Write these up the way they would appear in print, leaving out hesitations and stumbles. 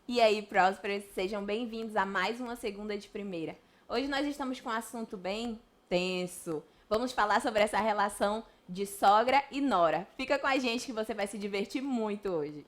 E aí, Prósperas, sejam bem-vindos a mais uma Segunda de Primeira. Hoje nós estamos com um assunto bem tenso. Vamos falar sobre essa relação de sogra e nora. Fica com a gente que você vai se divertir muito hoje.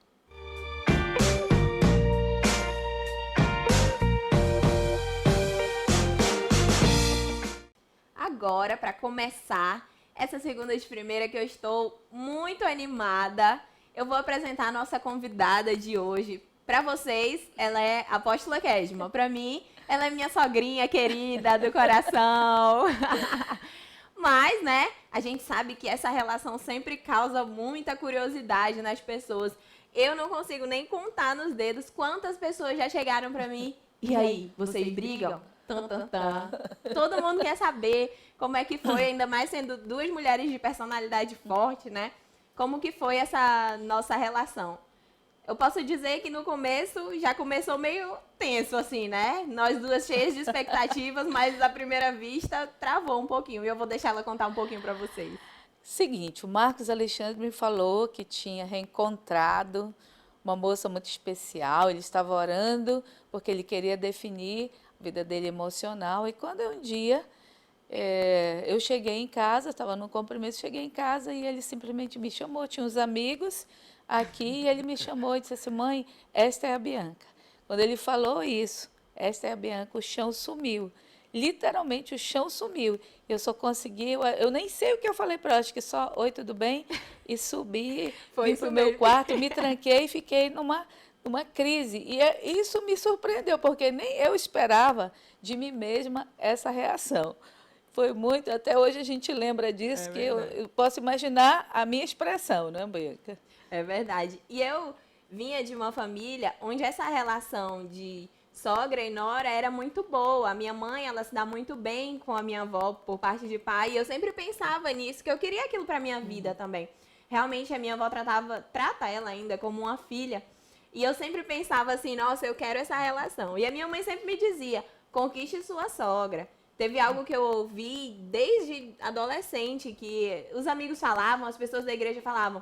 Agora, para começar essa Segunda de Primeira que eu estou muito animada, eu vou apresentar a nossa convidada de hoje. Para vocês, ela é a Apóstola Kesma. Para mim, ela é minha sogrinha querida do coração. Mas, né, a gente sabe que essa relação sempre causa muita curiosidade nas pessoas. Eu não consigo nem contar nos dedos quantas pessoas já chegaram para mim. E aí, vocês brigam? Tan, tan, tan. Todo mundo quer saber como é que foi, ainda mais sendo duas mulheres de personalidade forte, né? Como que foi essa nossa relação? Eu posso dizer que no começo já começou meio tenso, assim, né? Nós duas cheias de expectativas, mas à primeira vista travou um pouquinho. E eu vou deixar ela contar um pouquinho para vocês. Seguinte, o Marcos Alexandre me falou que tinha reencontrado uma moça muito especial. Ele estava orando porque ele queria definir a vida dele emocional. E quando um dia eu cheguei em casa, estava no compromisso, cheguei em casa e ele simplesmente me chamou. Tinha uns amigos aqui e ele me chamou e disse assim: mãe, esta é a Bianca. Quando ele falou isso, esta é a Bianca, o chão sumiu. Literalmente o chão sumiu. Eu só consegui, eu nem sei o que eu falei para ela, acho que só oi, tudo bem? E subi, vim para o meu quarto, me tranquei e fiquei numa crise. E isso me surpreendeu, porque nem eu esperava de mim mesma essa reação. Foi muito, até hoje a gente lembra disso, que eu posso imaginar a minha expressão, né, Bianca? É verdade. E eu vinha de uma família onde essa relação de sogra e nora era muito boa. A minha mãe, ela se dá muito bem com a minha avó por parte de pai. E eu sempre pensava nisso, que eu queria aquilo para minha vida também. Realmente a minha avó trata ela ainda como uma filha. E eu sempre pensava assim, nossa, eu quero essa relação. E a minha mãe sempre me dizia, conquiste sua sogra. Teve algo que eu ouvi desde adolescente, que os amigos falavam, as pessoas da igreja falavam,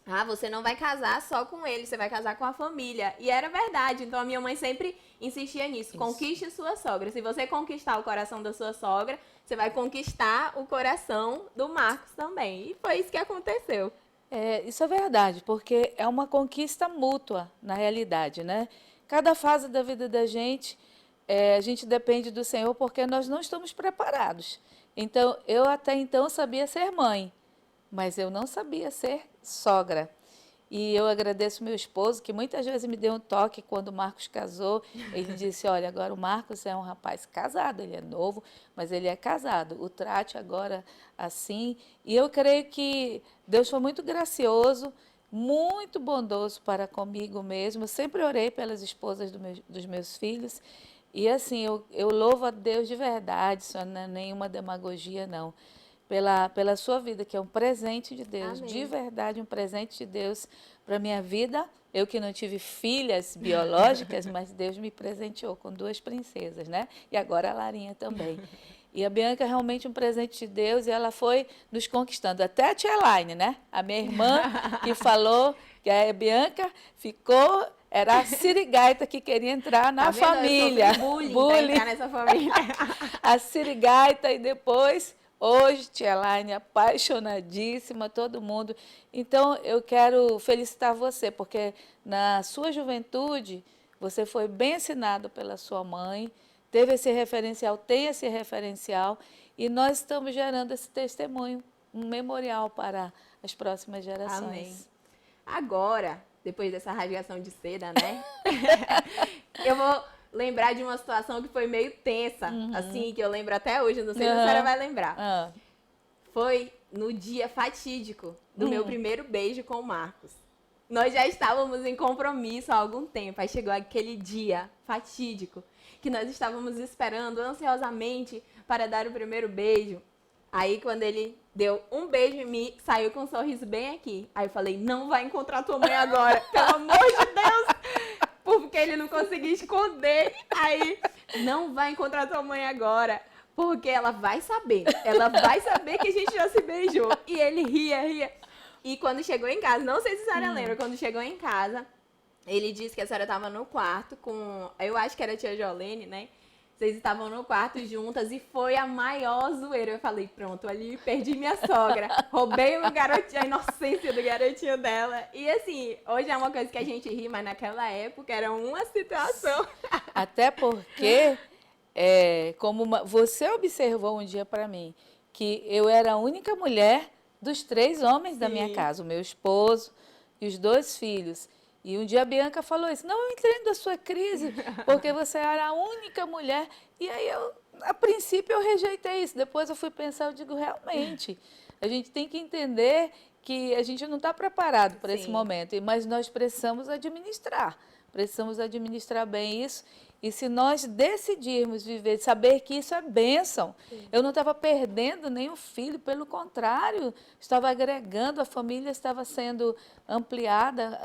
ah, você não vai casar só com ele, você vai casar com a família. E era verdade, então a minha mãe sempre insistia nisso. Conquiste sua sogra. Se você conquistar o coração da sua sogra, você vai conquistar o coração do Marcos também. E foi isso que aconteceu. Isso é verdade, porque é uma conquista mútua, na realidade, né? Cada fase da vida da gente, a gente depende do Senhor, porque nós não estamos preparados. Então, eu até então sabia ser mãe, mas eu não sabia ser sogra. E eu agradeço meu esposo, que muitas vezes me deu um toque quando o Marcos casou. Ele disse, olha, agora o Marcos é um rapaz casado, ele é novo, mas ele é casado. O trate agora assim. E eu creio que Deus foi muito gracioso, muito bondoso para comigo mesmo. Eu sempre orei pelas esposas dos meus filhos. E assim, eu louvo a Deus de verdade, isso não é nenhuma demagogia, não. Pela sua vida, que é um presente de Deus, Amém. de verdade, um presente de Deus para a minha vida. Eu que não tive filhas biológicas, mas Deus me presenteou com duas princesas, né? E agora a Larinha também. E a Bianca é realmente um presente de Deus e ela foi nos conquistando. Até a tia Elaine, né? A minha irmã que falou que a Bianca ficou... Era a sirigaita que queria entrar na família. Eu sofri bullying pra entrar nessa família. A sirigaita e depois... Hoje, tia Elaine, apaixonadíssima, todo mundo. Então, eu quero felicitar você, porque na sua juventude, você foi bem ensinado pela sua mãe, teve esse referencial, tem esse referencial, e nós estamos gerando esse testemunho, um memorial para as próximas gerações. Amém. Agora, depois dessa rasgação de seda, né? Eu vou lembrar de uma situação que foi meio tensa, assim, que eu lembro até hoje, não sei se a senhora vai lembrar. Foi no dia fatídico do meu primeiro beijo com o Marcos. Nós já estávamos em compromisso há algum tempo, aí chegou aquele dia fatídico, que nós estávamos esperando ansiosamente para dar o primeiro beijo. Aí, quando ele deu um beijo em mim, saiu com um sorriso bem aqui. Aí eu falei, não vai encontrar tua mãe agora, pelo amor de Deus! Porque ele não conseguia esconder. Aí, não vai encontrar tua mãe agora, porque ela vai saber. Ela vai saber que a gente já se beijou. E ele ria. E quando chegou em casa, não sei se a senhora lembra, quando chegou em casa, Ele disse que a senhora estava no quarto com, eu acho que era a tia Jolene, né? Vocês estavam no quarto juntas e foi a maior zoeira. Eu falei, pronto, ali perdi minha sogra. Roubei o garotinho, a inocência do garotinho dela. E assim, hoje é uma coisa que a gente ri, mas naquela época era uma situação. Até porque, como você observou um dia para mim, que eu era a única mulher dos 3 homens da minha casa, o meu esposo e os 2 filhos. E um dia a Bianca falou isso, não, eu entendo a sua crise, porque você era a única mulher. E aí, a princípio, eu rejeitei isso. Depois eu fui pensar, eu digo, realmente, a gente tem que entender que a gente não está preparado para esse momento, mas nós precisamos administrar bem isso. E se nós decidirmos viver, saber que isso é bênção, eu não estava perdendo nenhum filho, pelo contrário, estava agregando, a família estava sendo ampliada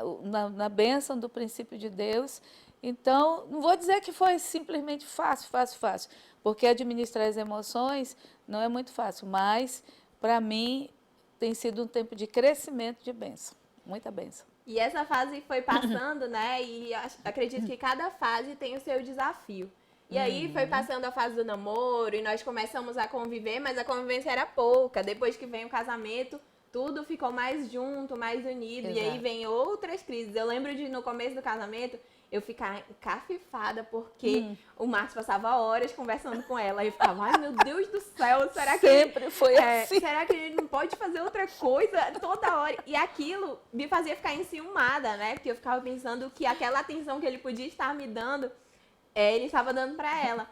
na bênção do princípio de Deus. Então, não vou dizer que foi simplesmente fácil, porque administrar as emoções não é muito fácil, mas, para mim, tem sido um tempo de crescimento de bênção, muita bênção. E essa fase foi passando, né? E acredito que cada fase tem o seu desafio. E aí foi passando a fase do namoro e nós começamos a conviver, mas a convivência era pouca. Depois que vem o casamento, tudo ficou mais junto, mais unido. Exato. E aí vem outras crises. Eu lembro de no começo do casamento eu ficar encafifada porque o Marcos passava horas conversando com ela. E eu ficava, ai meu Deus do céu, será que Sempre foi assim. será que ele não pode fazer outra coisa toda hora? E aquilo me fazia ficar enciumada, né? Porque eu ficava pensando que aquela atenção que ele podia estar me dando, ele estava dando para ela.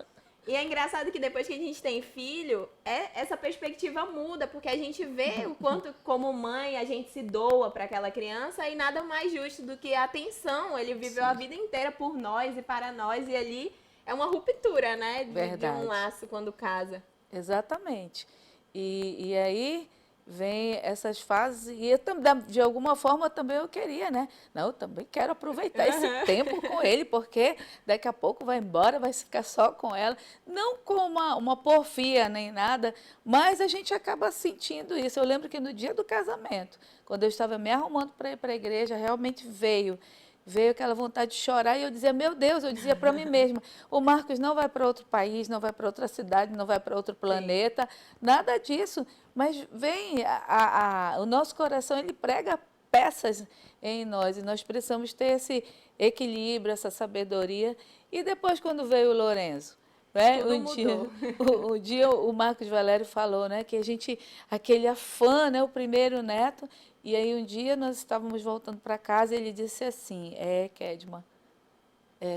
E é engraçado que depois que a gente tem filho, essa perspectiva muda, porque a gente vê o quanto, como mãe, a gente se doa para aquela criança e nada mais justo do que a atenção. Ele viveu a vida inteira por nós e para nós, e ali é uma ruptura, né? De um laço quando casa. Exatamente. E aí vem essas fases, e eu, de alguma forma também eu queria, né? Não, eu também quero aproveitar esse tempo com ele, porque daqui a pouco vai embora, vai ficar só com ela. Não com uma porfia nem nada, mas a gente acaba sentindo isso. Eu lembro que no dia do casamento, quando eu estava me arrumando para ir para a igreja, realmente veio aquela vontade de chorar, e eu dizia, meu Deus, eu dizia para mim mesma, o Marcos não vai para outro país, não vai para outra cidade, não vai para outro planeta, nada disso, mas vem, o nosso coração, ele prega peças em nós, e nós precisamos ter esse equilíbrio, essa sabedoria. E depois, quando veio o Lorenzo, né? Um dia o Marcos Valério falou, né, que a gente, aquele afã, né, o primeiro neto. E aí um dia nós estávamos voltando para casa e ele disse assim, Kedma,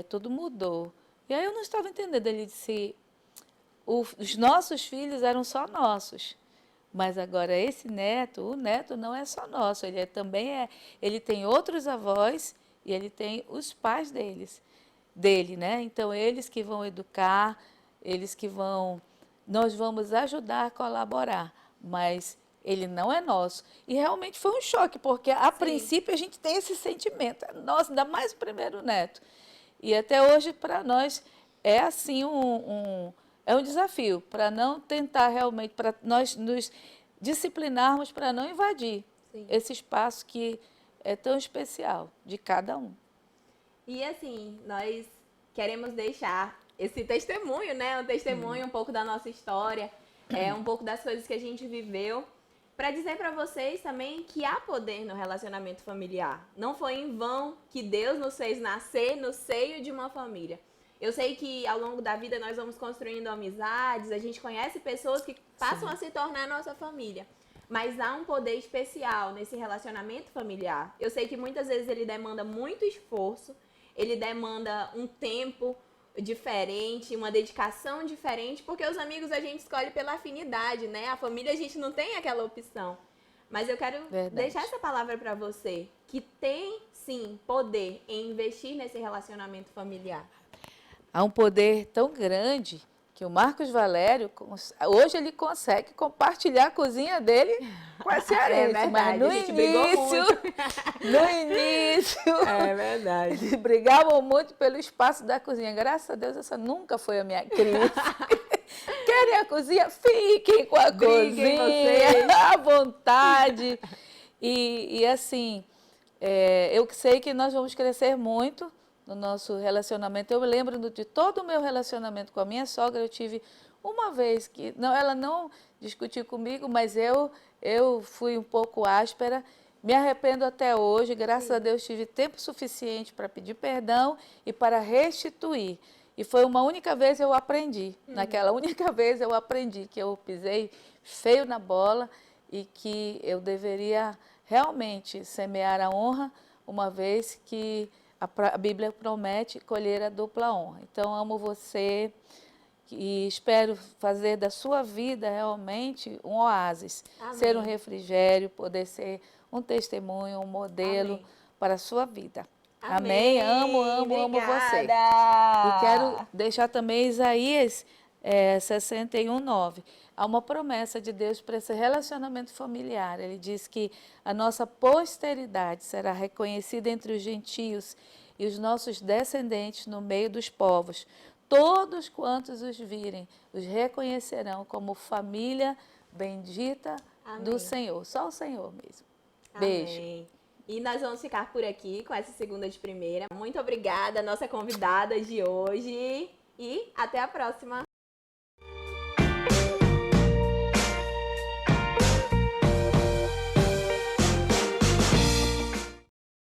tudo mudou. E aí eu não estava entendendo, ele disse, os nossos filhos eram só nossos, mas agora esse neto, o neto não é só nosso, ele ele tem outros avós e ele tem os pais dele, né? Então eles que vão educar, nós vamos ajudar a colaborar, mas ele não é nosso. E realmente foi um choque, porque a princípio a gente tem esse sentimento, é nosso, ainda mais o primeiro neto. E até hoje, para nós, é assim é um desafio, para não tentar realmente, para nós nos disciplinarmos para não invadir esse espaço que é tão especial de cada um. E assim, nós queremos deixar esse testemunho, né? Um testemunho, um pouco da nossa história, um pouco das coisas que a gente viveu, para dizer para vocês também que há poder no relacionamento familiar. Não foi em vão que Deus nos fez nascer no seio de uma família. Eu sei que ao longo da vida nós vamos construindo amizades, a gente conhece pessoas que passam a se tornar nossa família. Mas há um poder especial nesse relacionamento familiar. Eu sei que muitas vezes ele demanda muito esforço, ele demanda um tempo diferente, uma dedicação diferente, porque os amigos a gente escolhe pela afinidade, né? A família a gente não tem aquela opção. Mas eu quero deixar essa palavra para você, que tem sim poder em investir nesse relacionamento familiar. Há um poder tão grande que o Marcos Valério, hoje ele consegue compartilhar a cozinha dele com a cearense. Verdade, mas no início, é verdade. eles brigavam muito pelo espaço da cozinha. Graças a Deus, essa nunca foi a minha crise. Querem a cozinha? Fiquem com a cozinha, à vontade. E assim, Eu sei que nós vamos crescer muito no nosso relacionamento. Eu me lembro de todo o meu relacionamento com a minha sogra. Eu tive uma vez que não, ela não discutiu comigo, mas eu fui um pouco áspera. Me arrependo até hoje. Graças a Deus tive tempo suficiente para pedir perdão e para restituir. E foi uma única vez eu aprendi. Naquela única vez eu aprendi que eu pisei feio na bola e que eu deveria realmente semear a honra, uma vez que a Bíblia promete colher a dupla honra. Então, amo você e espero fazer da sua vida realmente um oásis, Amém. ser um refrigério, poder ser um testemunho, um modelo Amém. para a sua vida. Amém. Amém? Amo, amo, amo você. Obrigada. E quero deixar também Isaías 61:9. Há uma promessa de Deus para esse relacionamento familiar. Ele diz que a nossa posteridade será reconhecida entre os gentios e os nossos descendentes no meio dos povos. Todos quantos os virem, os reconhecerão como família bendita do Amém. Senhor. Só o Senhor mesmo. Beijo. Amém. E nós vamos ficar por aqui com essa segunda de primeira. Muito obrigada, nossa convidada de hoje. E até a próxima.